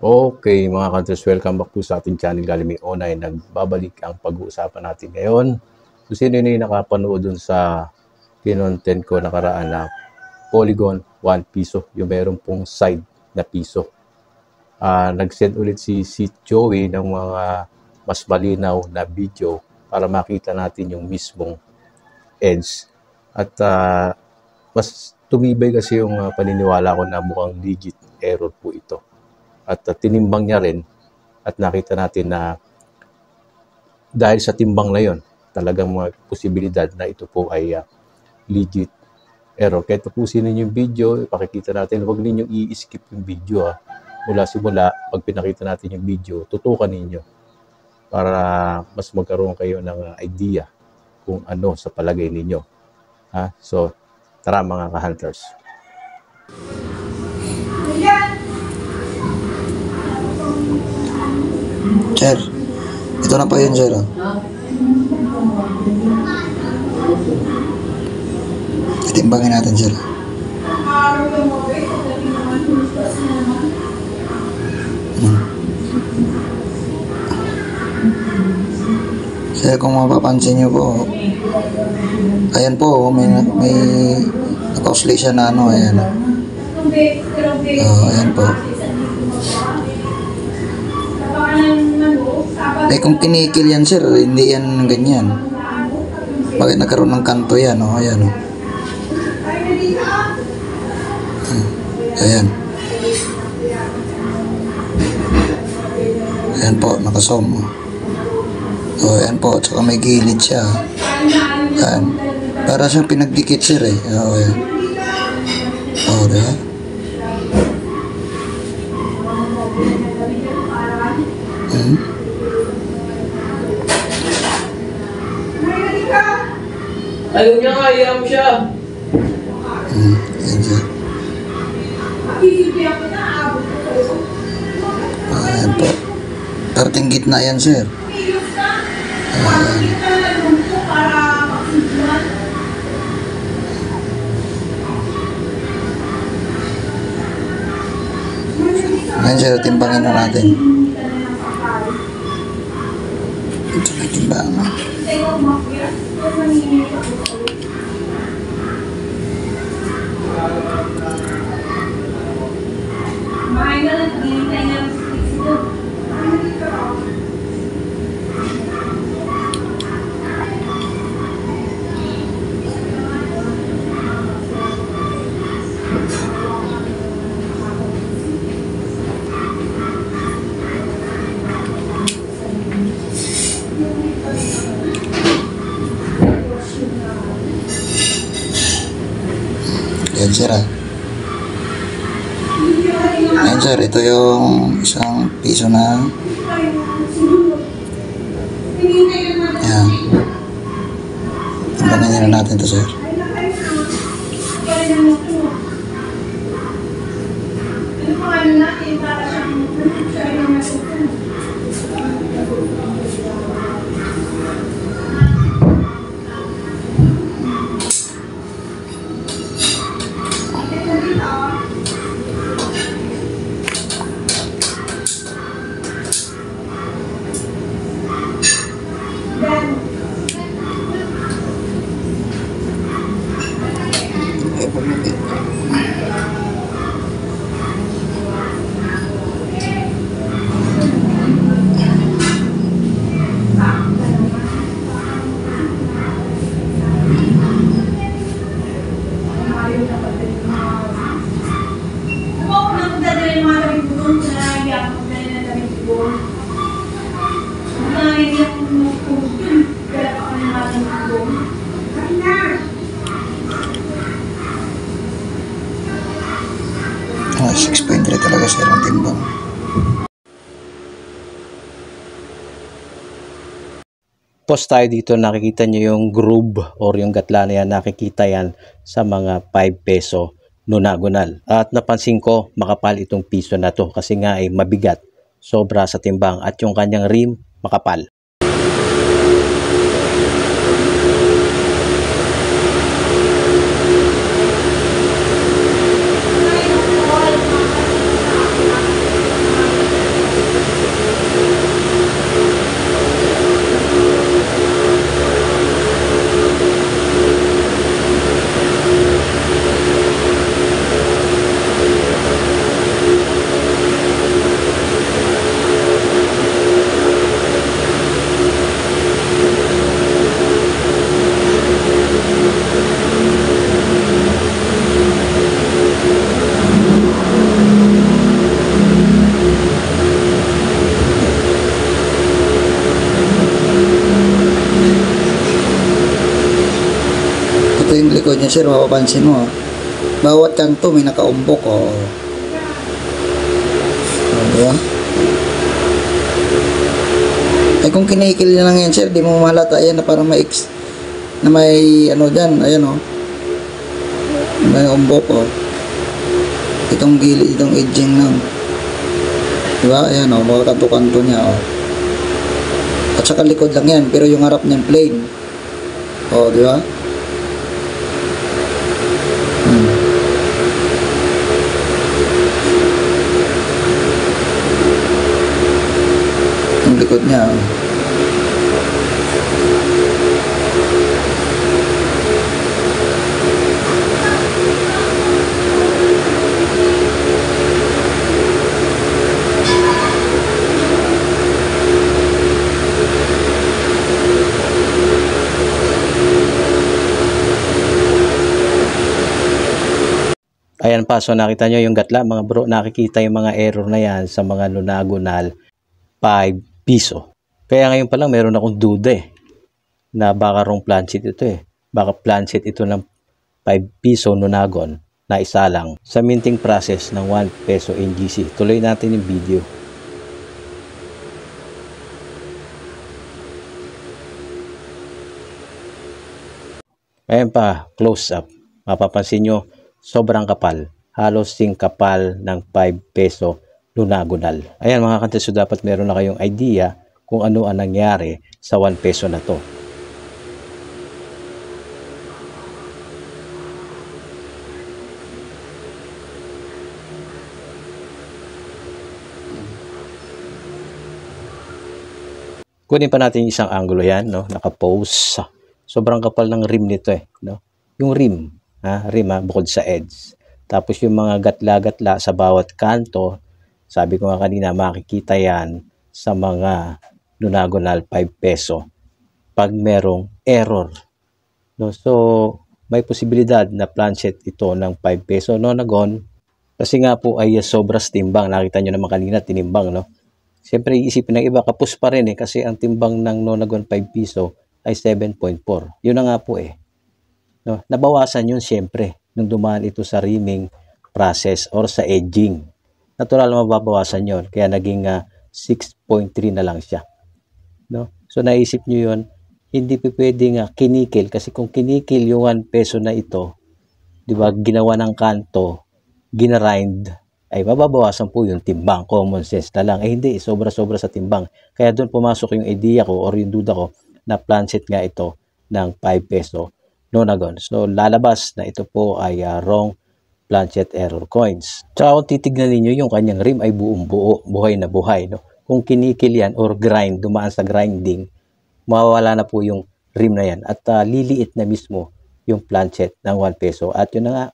Okay, mga counters, welcome back po sa ating channel Galimi Online. Nagbabalik ang pag-uusapan natin ngayon. So, sino yung nakapanood dun sa kinontent ko nakaraan na Polygon 1 piso, yung meron pong side na piso. Nag-send ulit si Joey ng mga mas malinaw na video para makita natin yung mismong edge. At mas tumibay kasi yung paniniwala ko na mukhang legit error po ito. At tinimbang niya rin at nakita natin na dahil sa timbang na yon, talagang mga posibilidad na ito po ay legit error. Kahit tapusin ninyo yung video, ipakikita natin, huwag ninyong i-skip yung video. Mula simula, pag pinakita natin yung video, tutukan ninyo para mas magkaroon kayo ng idea kung ano sa palagay ninyo. So, tara mga ka-hunters. Sir, ito na po yun, sir. Itimbangin natin, sir. Sir, kung mapapansin nyo po, ayan po, may naka-oscillation na ano, ayan. Ayan po. Kung kinikil yan, sir, hindi yan ganyan. Bakit nagkaroon ng kanto yan, o? Ayan, o. Ayan. Ayan po, nakasom, o. O, ayan po, tsaka may gilid siya. Ayan. Para siyang pinagdikit, sir, eh. O, ayan. O, diba? Ayaw niya nga, iram siya. Yan siya. Ayan po. Parting gitna yan, sir. Ayan, sir, timbangin na natin. Ito na timbangan. Ayan, sir, Ayan, sir, ito yung isang piso na. Ayan. Timbangin na natin ito, sir. Oh, 6.3 talaga, sir, ang timbang. Post tayo dito, nakikita nyo yung groove or yung gatla na yan, nakikita yan sa mga 5 peso nonagonal. At napansin ko, makapal itong piso na to kasi nga ay mabigat, sobra sa timbang, at yung kanyang rim makapal. likod niya sir, mapapansin mo. Bawat kanto may nakaumbok. Diba? Ay kung kinikil niya lang yan sir, di mo mahalata yan na parang na may ano dyan, ayan may umbok itong gilid, itong edging lang, diba, ayan mga kanto-kanto niya at saka likod lang yan, pero yung harap niyan plain, diba, yung likod niya Ayan pa, so nakita nyo yung gatla mga bro, nakikita yung mga error na yan sa mga Nonagonal 5 piso. Kaya ngayon pa lang meron akong duda na baka wrong planchet ito baka planchet ito ng 5 piso Nonagon na isa lang sa minting process ng 1 peso NGC. Tuloy natin yung video. Ayan pa, close up. Mapapansin nyo, sobrang kapal. Halos sing kapal ng 5 peso Nonagonal. Ayan mga kantes, so dapat meron na kayong idea kung ano ang nangyari sa 1 peso na to. Kunin pa natin isang angulo yan, no? Naka-pose. Sobrang kapal ng rim nito no? Yung rim, bukod sa edge. Tapos yung mga gatla-gatla sa bawat kanto, sabi ko nga kanina, makikita yan sa mga Nonagonal 5 peso pag merong error. No? So, may posibilidad na planchet ito ng 5 peso Nonagon kasi nga po ay sobras timbang. Nakita nyo naman kanina, tinimbang, no? Siyempre, iisipin ng iba, kapos pa rin kasi ang timbang ng Nonagon 5 piso ay 7.4. Yun na nga po No? Nabawasan yun siyempre nung dumaan ito sa rimming process or sa edging. Natural mababawasan yun. Kaya naging 6.3 na lang siya. No? So naisip nyo yun, hindi pwedeng kinikil. Kasi kung kinikil yung 1 peso na ito, di ba, ginawa ng kanto, ginarind, ay mababawasan po yung timbang. Common sense na lang. Hindi, sobra-sobra sa timbang. Kaya doon pumasok yung idea ko or yung duda ko na planchet nga ito ng 5 peso Nonagon. So, lalabas na ito po ay wrong planchet error coins. Tsaka kung titignan ninyo, yung kanyang rim ay buong buo, buhay na buhay. No? Kung kinikil yan or grind, dumaan sa grinding, mawawala na po yung rim na yan. At liliit na mismo yung planchet ng 1 peso. At yun na nga,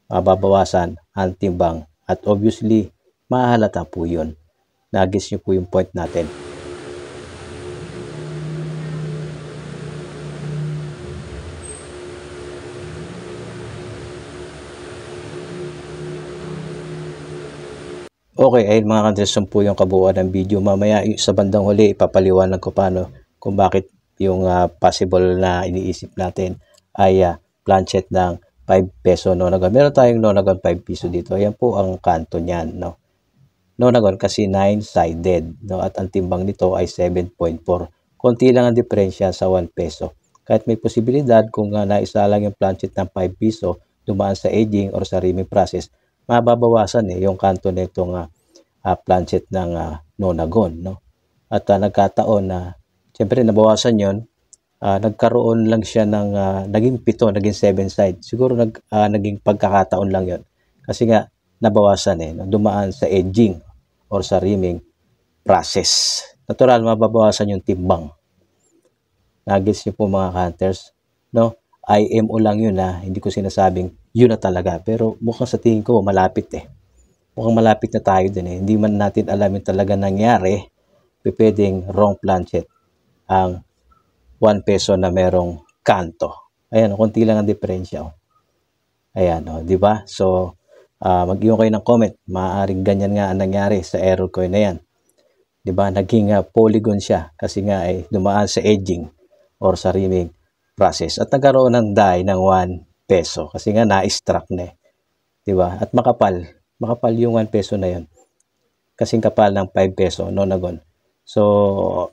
mababawasan ang timbang. At obviously, mahalata po yun. Nagis nyo po yung point natin. Okay, ayun mga kanteson po yung kabuuan ng video. Mamaya sa bandang huli, ipapaliwanag ko paano kung bakit yung possible na iniisip natin ay planchet ng 5 peso Nonagon. Meron tayong Nonagon 5 piso dito. Ayan po ang kanto niyan. No? Nonagon kasi 9-sided. No? At ang timbang nito ay 7.4. Konti lang ang diferensya sa 1 peso. Kahit may posibilidad kung naisa lang yung planchet ng 5 piso, dumaan sa edging or sa rimming process, mababawasan yung kanto na itong planchet ng Nonagon. No? At nagkataon na, siyempre nabawasan yon, nagkaroon lang siya ng, naging 7, naging 7 side. Siguro naging pagkakataon lang yon. Kasi nga, nabawasan dumaan sa edging or sa rimming process. Natural, mababawasan yung timbang. Nagets niyo po mga hunters, no? IMO lang yun hindi ko sinasabing yun na talaga. Pero mukhang sa tingin ko malapit Mukhang malapit na tayo din Hindi man natin alam yung talaga nangyari, pwedeng wrong planchet ang 1 peso na merong kanto. Ayan, konti lang ang diferensya. Ayan, di ba? So, mag-iwan kayo ng comment. Maaaring ganyan nga ang nangyari sa error coin na yan. Di ba? Naging polygon siya kasi nga ay dumaan sa edging or sa rimming process. At nagkaroon ng die ng peso kasi nga na-struck na eh. Diba? At makapal yung 1 peso na yun. Kasing kapal ng 5 peso, nonagon. So,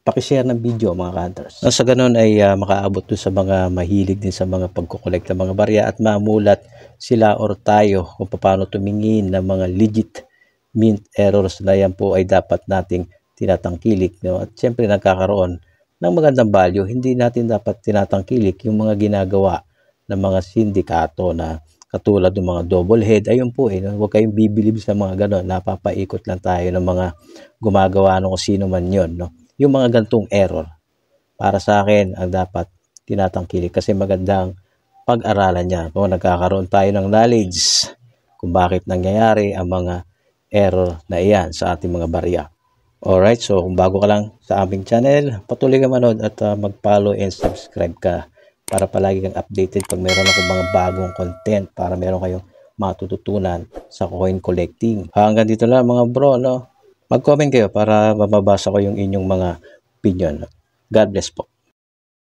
pakishare ng video mga ka-hunters. Sa ganun ay makaabot dun sa mga mahilig din sa mga pagkukolekt ng mga barya at mamulat sila or tayo kung paano tumingin ng mga legit mint errors na yan po ay dapat nating tinatangkilik. No? At syempre nagkakaroon ng magandang value. Hindi natin dapat tinatangkilik yung mga ginagawa ng mga sindikato na katulad ng mga double head. Ayun po no? Huwag kayong bibilib sa mga ganon. Napapaikot lang tayo ng mga gumagawa ng kung sino man yun. No? Yung mga gantong error, para sa akin, ang dapat tinatangkilik kasi magandang pag-aralan niya. Kung nagkakaroon tayo ng knowledge kung bakit nangyayari ang mga error na iyan sa ating mga barya. Alright, so kung bago ka lang sa aming channel, patuloy ka manood at mag-follow and subscribe ka para palagi kang updated pag meron akong mga bagong content para meron kayong matututunan sa coin collecting. Hanggang dito lang mga bro, no? Mag-comment kayo para mababasa ko yung inyong mga opinion. God bless po.